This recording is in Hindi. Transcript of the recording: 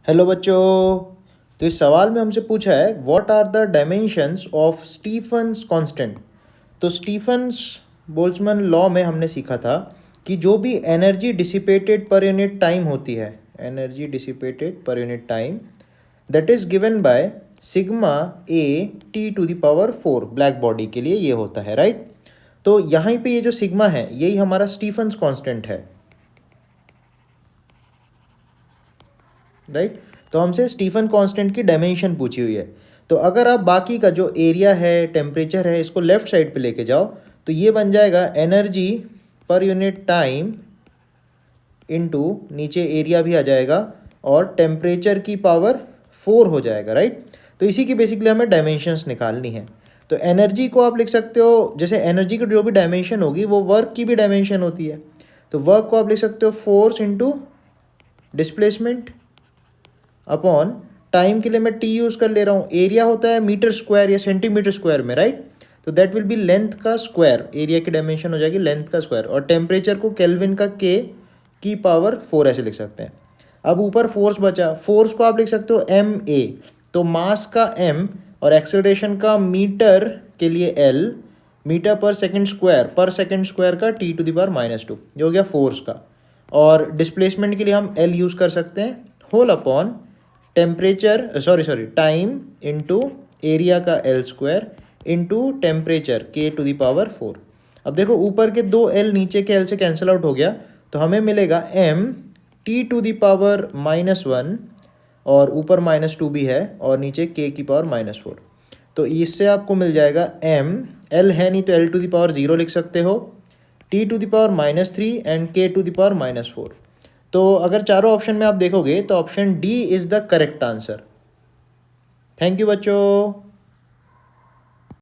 हेलो बच्चों। तो इस सवाल में हमसे पूछा है what are the dimensions of Stefan's constant. तो स्टीफन्स बोल्ट्जमैन लॉ में हमने सीखा था कि जो भी energy dissipated per unit time होती है, energy dissipated per unit time, that is given by sigma A T to the power 4। Black body के लिए ये होता है, राइट। तो यहाँ पे ये जो सिग्मा है यही हमारा स्टीफन्स कांस्टेंट है, राइट। तो हमसे स्टीफन कांस्टेंट की डायमेंशन पूछी हुई है। तो अगर आप बाकी का जो एरिया है, टेम्परेचर है, इसको लेफ्ट साइड पे लेके जाओ तो ये बन जाएगा एनर्जी पर यूनिट टाइम इनटू नीचे एरिया भी आ जाएगा और टेम्परेचर की पावर 4 हो जाएगा, राइट। तो इसी की बेसिकली हमें डायमेंशंस निकालनी है। तो एनर्जी को आप लिख सकते हो, जैसे एनर्जी की जो भी डायमेंशन होगी वो वर्क की भी डायमेंशन होती है। तो वर्क को आप लिख सकते हो force into displacement upon time के लिए मैं टी यूज़ कर ले रहा हूँ। एरिया होता है मीटर स्क्वायर या सेंटीमीटर स्क्वायर में, राइट। तो दैट विल बी लेंथ का स्क्वायर, एरिया की डायमेंशन हो जाएगी लेंथ का स्क्वायर, और टेम्परेचर को केल्विन का के की पावर 4 ऐसे लिख सकते हैं। अब ऊपर फोर्स बचा, फोर्स को आप लिख सकते हो एम ए। तो मास का एम और एक्सेलरेशन का मीटर के लिए एल, मीटर पर सेकेंड स्क्वायर का टी टू द पावर -2, ये हो गया फोर्स का। और डिस्प्लेसमेंट के लिए हम एल यूज़ कर सकते हैं, whole upon time into area का एल स्क्वायर इंटू टेम्परेचर के टू द पावर 4। अब देखो ऊपर के दो एल नीचे के एल से कैंसिल आउट हो गया, तो हमें मिलेगा M T to the power -1 और ऊपर -2 भी है और नीचे के की पावर -4। तो इससे आपको मिल जाएगा एम, एल है नहीं तो एल टू द पावर 0 लिख सकते हो, T to the power -3 and K to the power -4। तो अगर चारों ऑप्शन में आप देखोगे तो option D is the correct answer. Thank you बच्चों।